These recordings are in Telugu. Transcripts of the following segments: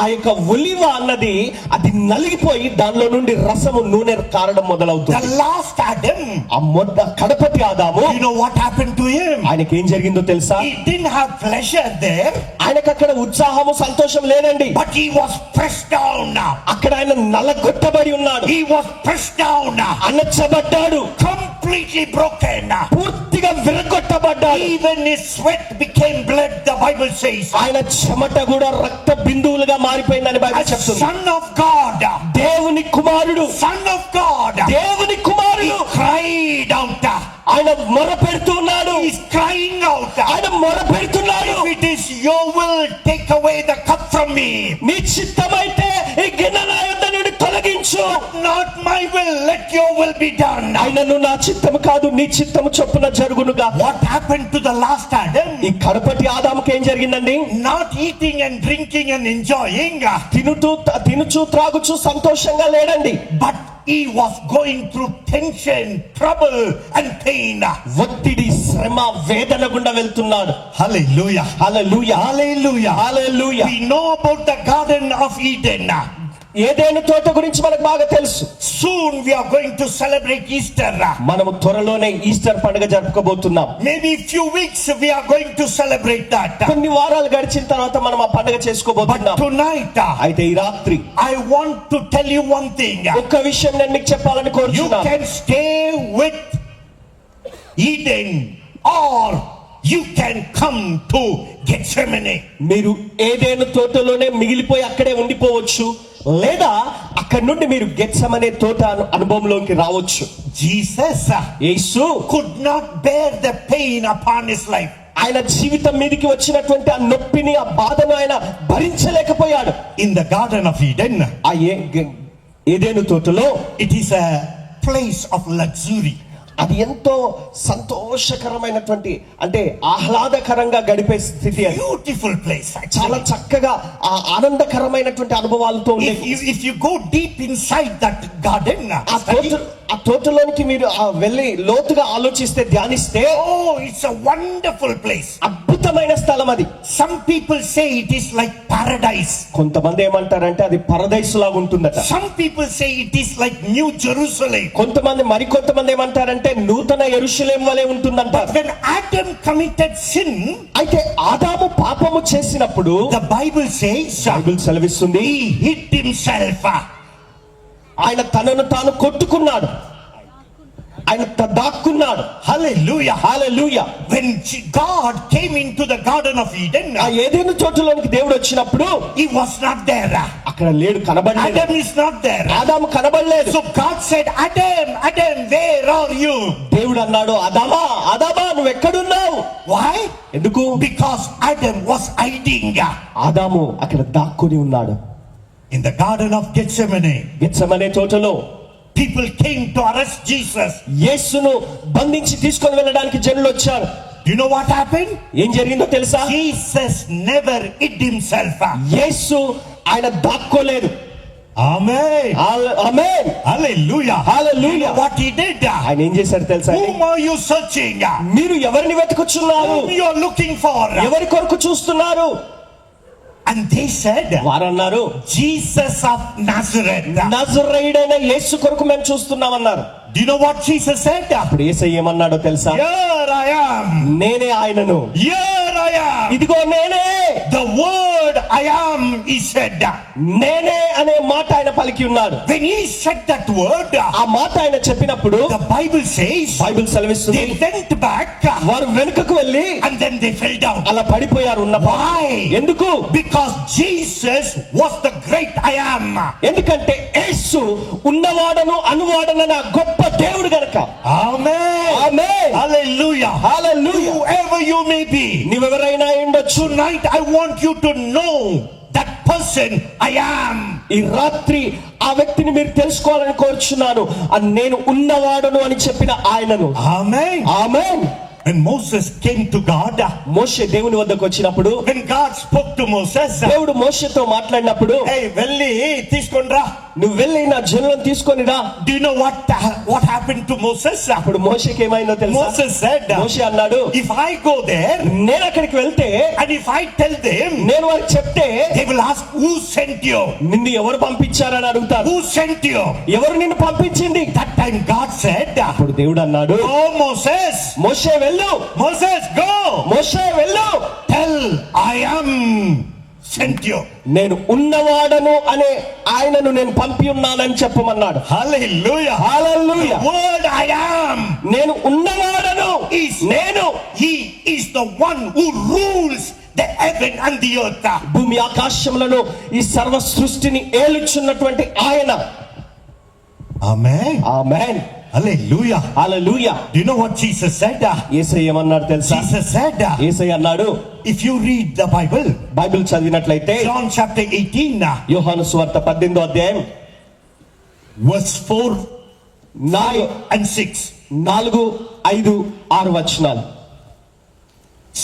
ఆ యొక్క ఒలివ అన్నది అది నలిగిపోయి దానిలో నుండి రసము నూనె కారడం మొదలవుతుంది. The last Adam, ఆ కడపటి ఆదాము, you know what happened to him? ఆయనకి ఏం జరిగిందో తెలుసా? He didn't have pleasure there, ఆయనకు అక్కడ ఉత్సాహము సంతోషం లేదండి. but he was pressed down. అక్కడ ఆయన నలగొట్టబడి ఉన్నాడు. He was pressed down, అణచబడ్డాడు, completely broken, పూర్తిగా విరగొట్టబడ్డాడు. even his sweat became blood, the Bible says. ఆయన చెమట కూడా రక్త బిందువులుగా మారిపోయిందని బైబిల్ As చెప్తుంది. son of God, దేవుని కుమారుడు, son of God, దేవుని కుమారుడు cried out. ఆయన మొర పెడుతున్నాడు. He's crying out. ఆయన మొర పెడుతున్నాడు. If it is your will, take away the cup from me. నీ చిత్తమైతే ఈ గిన్నె నా యొద్ద నుండి తొలగించు. Not my will, let your will be done. ఆయనను నా చిత్తము కాదు నీ చిత్తము చొప్పున జరుగునుగా. What happened to the last Adam? ఈ కడపటి ఆదాముకి ఏం జరిగిందండి? Not eating and drinking and enjoying, తినుచు త్రాగుచు సంతోషంగా లేడండి. but he was going through tension, trouble and pain. ఒత్తిడి, శ్రమ, వేదన గుండా వెళ్తున్నాడు. Hallelujah. Hallelujah, Hallelujah. Hallelujah. We know about the Garden of Eden. ఏదైనా తోట గురించి మనకు బాగా తెలుసు. Soon we are going to celebrate Easter. మనము త్వరలోనే ఈస్టర్ పండుగ జరుపుకోబోతున్నాం. Maybe few weeks we are going to celebrate that. కొన్ని వారాలు గడిచిన తర్వాత మనం ఆ పండుగ చేసుకోబోతున్నాం. But tonight, అయితే ఈ రాత్రి I want to tell you one thing. ఒక్క విషయం నేను మీకు చెప్పాలని You కోరుతున్నాను. can stay with Eden or you can come to Gethsemane. మీరు ఏదైనా తోటలోనే మిగిలిపోయి అక్కడే ఉండిపోవచ్చు, లేదా అక్కడ నుండి మీరు గెత్సెమనే తోట అనుభవంలోకి రావచ్చు. Jesus Yesu could not bear the pain upon his life. ఆయన జీవితం మీదకి వచ్చినటువంటి ఆ నొప్పిని, ఆ బాధను ఆయన భరించలేకపోయాడు. In the Garden of Eden, ఆ ఏదైనా తోటలో it is a place of luxury. అది ఎంతో సంతోషకరమైనటువంటి, అంటే ఆహ్లాదకరంగా గడిపే స్థితి. Beautiful place. చాలా చక్కగా ఆ ఆనందకరమైనటువంటి అనుభవాలతో ఉండేది. If you go deep inside that garden, ఆ తోటలోనికి మీరు వెళ్ళి లోతుగా ఆలోచిస్తే, ధ్యానిస్తే, oh, it's a wonderful place. అద్భుతమైన స్థలం అది. Some people say it is like paradise. కొంతమంది ఏమంటారంటే అది పరదైసు లాగా ఉంటుందట. Some people say it is like New Jerusalem. మరికొంతమంది ఏమంటారంటే నూతన యెరూషలేము వలె ఉంటుందంటారు. When Adam committed sin, అయితే ఆదాము పాపము చేసినప్పుడు the Bible says, బైబిల్ సెలవిస్తుంది, he hid himself. ఆయన తనను తాను కొట్టుకున్నాడు, ఆయన దాక్కున్నాడు. Hallelujah. Hallelujah. When God came into the Garden of Eden, ఆ ఏదెను తోటలోనికి దేవుడు వచ్చినప్పుడు he was not there. అక్కడ లేడు, కనబడలేదు. Adam is not there. ఆదాము కనబడలేదు. So God said, Adam, Adam, where are you? దేవుడు అన్నాడు, ఆదామా, ఆదామా, నువ్వు ఎక్కడున్నావు? Why? ఎందుకు? Because Adam was hiding ఆదాము అక్కడ దాక్కుని ఉన్నాడు. in the Garden of Gethsemane. Gethsemane తోటలో People came to arrest Jesus. యేసును బంధించి తీసుకొని వెళ్ళడానికి జనులు వచ్చారు. You know what happened? ఏం జరిగిందో తెలుసా? Jesus never hid himself. యేసు ఆయన దాక్కోలేదు. Amen. Amen. Hallelujah. Hallelujah. You know what he did? ఆయన ఏం చేశారు తెలుసా? Whom are you searching? మీరు ఎవరిని వెతుకుచున్నారు? Whom you are looking for? ఎవరి కొరకు చూస్తున్నారు? And they said, వారన్నారు, Jesus of Nazareth. నజరేయుడైన యేసు కొరకు మేము చూస్తున్నామన్నారు. Do you know what Jesus said? అప్పుడు యేసయ్య ఏమన్నాడో తెలుసా? Here I am. నేనే ఆయనను. Here I am. ఇదిగో నేనే. The word I am, he said. నేనే అనే మాట ఆయన పలికి ఉన్నాడు. When he said that word, ఆ మాట ఆయన చెప్పినప్పుడు the Bible says, బైబిల్ సెలవిస్తుంది, they went back వారు వెనుకకు వెళ్ళి and then they fell down. అలా పడిపోయారు. Why? ఎందుకు? Because Jesus was the great I am. ఎందుకంటే యేసు ఉన్నవాడను అనువాడనన్న గొప్ప దేవుడు గనుక. Amen. Amen. Hallelujah. Hallelujah. Whoever you may be, నీవెవరైనా ఉండొచ్చు. tonight I want you to know that person I am. ఈ రాత్రి ఆ వ్యక్తిని మీరు తెలుసుకోవాలని కోరుచున్నాను. నేను ఉన్నవాడను అని చెప్పిన ఆయనను. Amen. Amen. When Moses came to God, మోషే దేవుని వద్దకు వచ్చినప్పుడు, when God spoke to Moses, దేవుడు మోషేతో మాట్లాడినప్పుడు, hey, వెళ్ళి తీసుకొనిరా నువ్వు వెళ్ళి నా జనులను తీసుకొని రా. Do you know what happened to Moses? అప్పుడు మోషేకి ఏమైందో తెలుసా? Moses said, మోషే అన్నాడు, if I go there నేను అక్కడికి వెళ్తే and if I tell them, నేను వారికి చెప్తే they will ask, who sent you? నిన్ను ఎవరు పంపించారని అడుగుతారు. Who sent you? ఎవరు నిన్ను పంపించింది? That time God said, అప్పుడు దేవుడు అన్నాడు, oh Moses, మోషే వెళ్ళు, Moses go, మోషే వెళ్ళు, tell I am sent you. నేను ఉన్నవాడను అనే ఆయనను నేను పంపి ఉన్నానని చెప్పమన్నాడు. Hallelujah. Hallelujah. The word I am, నేను ఉన్నవాడను, నేను, he is the one who rules the heaven and the earth. భూమి ఆకాశములను ఈ సర్వ సృష్టిని ఏలుచున్నటువంటి ఆయన. Amen. Amen. Hallelujah. Hallelujah. Do you know what Jesus said? యేసయ్య ఏమన్నాడు తెలుసా? Jesus said, యేసయ్య అన్నాడు, if you read the Bible, Bible చదివినట్లయితే John chapter 18, యోహాను సువార్త 18వ అధ్యాయం verse 4, 5 and 6. 4, 5, 6 వచనాలు.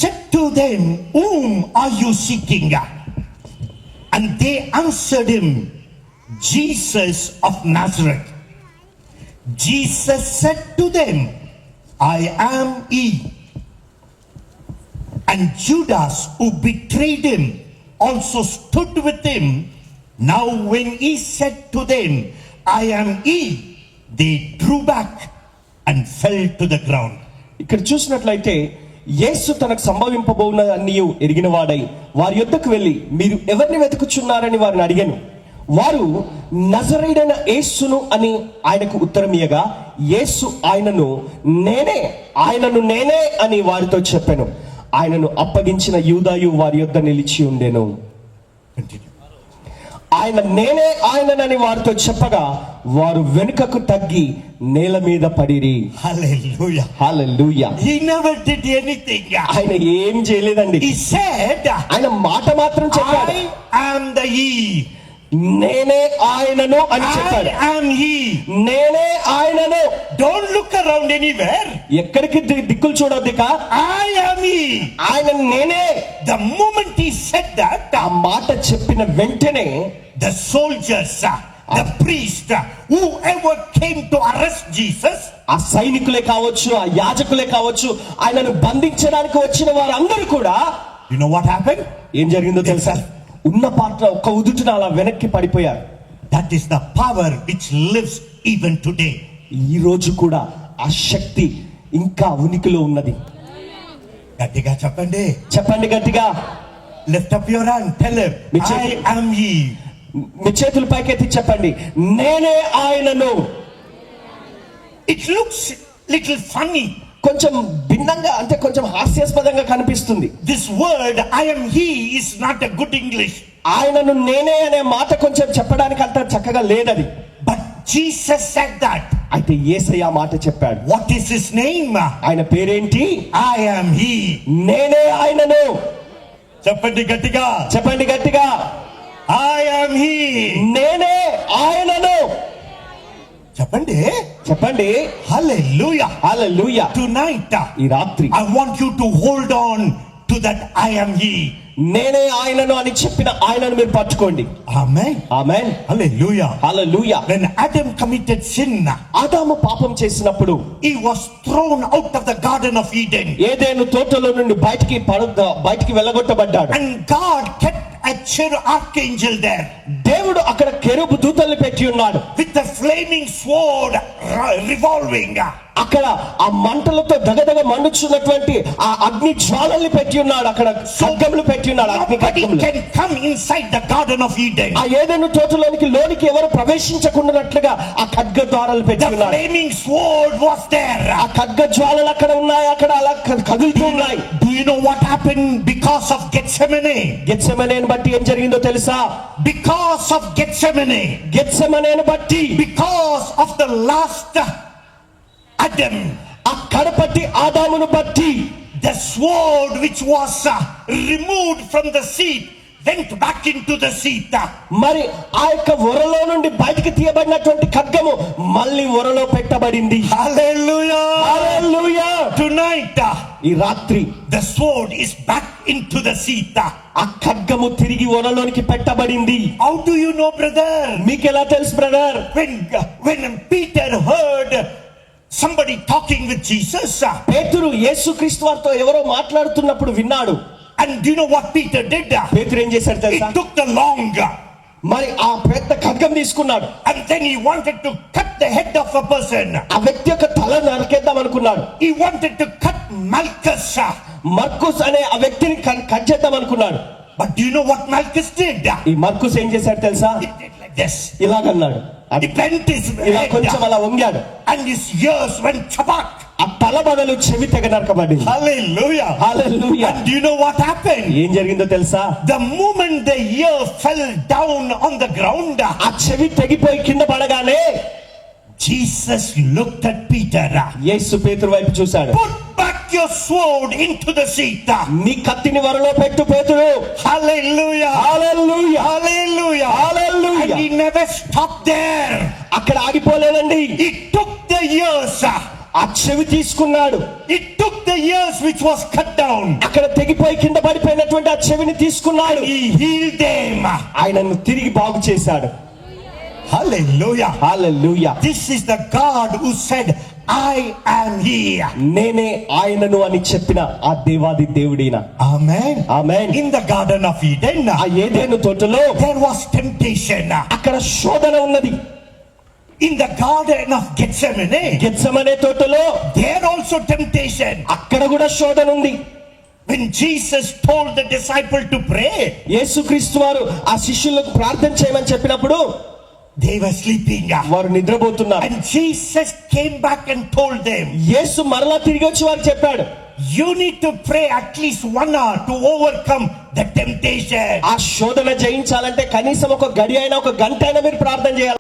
Said to them, whom are you seeking? And they answered him, Jesus of Nazareth. Jesus said to them, I am he. And Judas, who betrayed him, also stood with him. Now when he said to them, I am he, they drew back and fell to the ground. ఇక్కడ చూసినట్లయితే యేసు తనకు సంభవింపబోన అన్నీయు ఎరిగిన వాడై వారి యొద్దకు వెళ్ళి మీరు ఎవరిని వెతుకుచున్నారని వారిని అడిగాను. వారు నజరేయుడైన యేసును అని ఆయనకు ఉత్తరం ఇయ్యగా యేసు ఆయనను నేనే అని వారితో చెప్పాను. ఆయనను అప్పగించిన యూదాయు వారి యొద్ద నిలిచి ఉండెను. ఆయన నేనే ఆయననని వారితో చెప్పగా వారు వెనుకకు తగ్గి నేల మీద పడిరి. Hallelujah. Hallelujah. He never did anything. ఆయన ఏం చేయలేదండి. He said, ఆయన మాట మాత్రం చెప్పాడు. I am the he. నేనే ఆయనను అని చెప్పాడు. I am he. నేనే ఆయనను. Don't look around anywhere. ఎక్కడికి దిక్కులు చూడొద్దిక. I am he. ఆయన నేనే. The moment he said that, ఆ మాట చెప్పిన వెంటనే the soldiers, the priest, whoever came to arrest Jesus, ఆ సైనికులే కావచ్చు, ఆ యాజకులే కావచ్చు, ఆయనను బంధించడానికి వచ్చిన వారందరూ కూడా, you know what happened? ఏం జరిగిందో తెలుసా? ఉన్న పాత్ర ఒక్క ఉదుటున అలా వెనక్కి పడిపోయారు. That is the power which lives even today. ఈ రోజు కూడా ఆ శక్తి ఇంకా ఉనికిలో ఉన్నది. గట్టిగా చెప్పండి. చెప్పండి గట్టిగా. Lift up your hand, tell him, I am he. మీ చేతులు పైకెత్తి చెప్పండి, నేనే ఆయనను. It looks little funny. కొంచెం భిన్నంగా, అంటే కొంచెం హాస్యాస్పదంగా కనిపిస్తుంది. This word I am he is not a good English. ఆయనను నేనే అనే మాట కొంచెం చెప్పడానికి అంత చక్కగా లేదది. But Jesus said that. అయితే యేసయ్య ఆ మాట చెప్పాడు. What is his name? ఆయన పేరేంటి? I am he. నేనే ఆయనను. చెప్పండి గట్టిగా. చెప్పండి గట్టిగా. I am he. నేనే ఆయనను. చెప్పండి. చెప్పండి. Hallelujah. హల్లెలూయా. Tonight, ఈ రాత్రి I want you to hold on to that I am he. నేనే ఆయనను అని చెప్పిన ఆయనను మీరు పట్టుకోండి. Amen. Amen. Hallelujah. Hallelujah. When Adam committed sin, ఆదాము పాపం చేసినప్పుడు he was thrown out of the Garden of Eden. ఏదెను తోటలో నుండి బయటికి వెళ్ళగొట్టబడ్డాడు. And God kept a archangel there. దేవుడు అక్కడ కెరూబు దూతల్ని పెట్టి ఉన్నాడు. With the flaming sword revolving. అక్కడ ఆ మంటలతో దగదగ మండుచున్నటువంటి ఆ అగ్ని జ్వాలల్ని పెట్టి ఉన్నాడు. అక్కడ ఖడ్గములు పెట్టి ఉన్నాడు. అగ్ని Nobody ఖడ్గములు. can come inside the Garden of Eden. ఆ ఏదెను తోటలోనికి ఎవరు ప్రవేశించకుండానట్లుగా ఆ ఖడ్గ ద్వారాలు పెట్టి The ఉన్నాడు. flaming sword was there. ఆ ఖడ్గ జ్వాలలు అక్కడ ఉన్నాయి. అక్కడ అలా కదులుతూ ఉన్నాయి. Do you know what happened because of Gethsemane? గెత్సెమనేని బట్టి ఏం జరిగిందో తెలుసా? Because of Gethsemane. గెత్సెమనేని బట్టి, Because of the last Adam. ఆ కడపటి ఆదామును బట్టి, The sword which was removed from the seat went back into the seat. మరి ఆ యొక్క వరలో నుండి బయటికి తీయబడినటువంటి ఖడ్గము మళ్ళీ వరలో పెట్టబడింది. Hallelujah. హల్లెలూయా. Tonight, ఈ రాత్రి the sword is back into the seat. ఆ ఖడ్గము తిరిగి ఒరలోనికి పెట్టబడింది. How do you know, brother? మీకెలా తెలుసు brother? When Peter heard somebody talking with Jesus, పేతురు యేసుక్రీస్తు వారితో ఎవరో మాట్లాడుతున్నప్పుడు విన్నాడు. and do you know what Peter did? పేతురు ఏం చేశాడు He తెలుసా? took the long, మరి ఆ పెద్ద ఖడ్గం తీసుకున్నాడు. and then he wanted to cut the head of a person. ఆ వ్యక్తి యొక్క తల నరికేద్దాం అనుకున్నాడు. He wanted to cut Malchus. మర్కుస్ అనే ఆ వ్యక్తిని కట్ చేద్దాం అనుకున్నాడు. But do you know what Malchus did? ఈ మర్కుస్ ఏం చేశాడు తెలుసా? He did like this. ఇలాగన్నాడు. He bent his ఇలా కొంచెం head అలా వంగాడు. and his ears went chabak. ఆ తల బదులు చెవి తెగ నరకబడింది. Hallelujah. Hallelujah. And do you know what happened? ఏం జరిగిందో తెలుసా? The moment the ear fell down on the ground, ఆ చెవి తెగిపోయి కింద పడగానే Jesus looked at Peter. యేసు పేతురు వైపు చూశాడు. Put back your sword into the seat. నీ కత్తిని వరలో పెట్టు పేతురు. Hallelujah. Hallelujah. Hallelujah. Hallelujah. And he never stopped there. అక్కడ ఆగిపోలేదండి. He took the ears. ఆ చెవి తీసుకున్నాడు. He took the ears which was cut down. అక్కడ తెగిపోయి కింద పడిపోయినటువంటి ఆ చెవిని తీసుకున్నాడు. He healed them. ఆయనను తిరిగి బాగు చేశాడు. Hallelujah. Hallelujah. This is the God who said, I am He. నేనే ఆయనను అని చెప్పిన ఆ దేవాది దేవుడిన. Amen. Amen. In the Garden of Eden, ఆ ఏదెను తోటలో there was temptation. అక్కడ శోధన ఉన్నది. In the Garden of Gethsemane, Gethsemane తోటలో there also temptation. అక్కడ కూడా శోధన ఉంది. When Jesus told the disciple to pray, యేసుక్రీస్తు వారు ఆ శిష్యులకు ప్రార్థన చేయమని చెప్పినప్పుడు they were sleeping. వారు నిద్రపోతున్నారు. And Jesus came back and told them, యేసు మరలా తిరిగి వచ్చి వారికి చెప్పాడు, you need to pray at least 1 hour to overcome the temptation. ఆ శోధన జయించాలంటే కనీసం ఒక గడి అయినా ఒక గంట అయినా మీరు ప్రార్థన చేయాలి.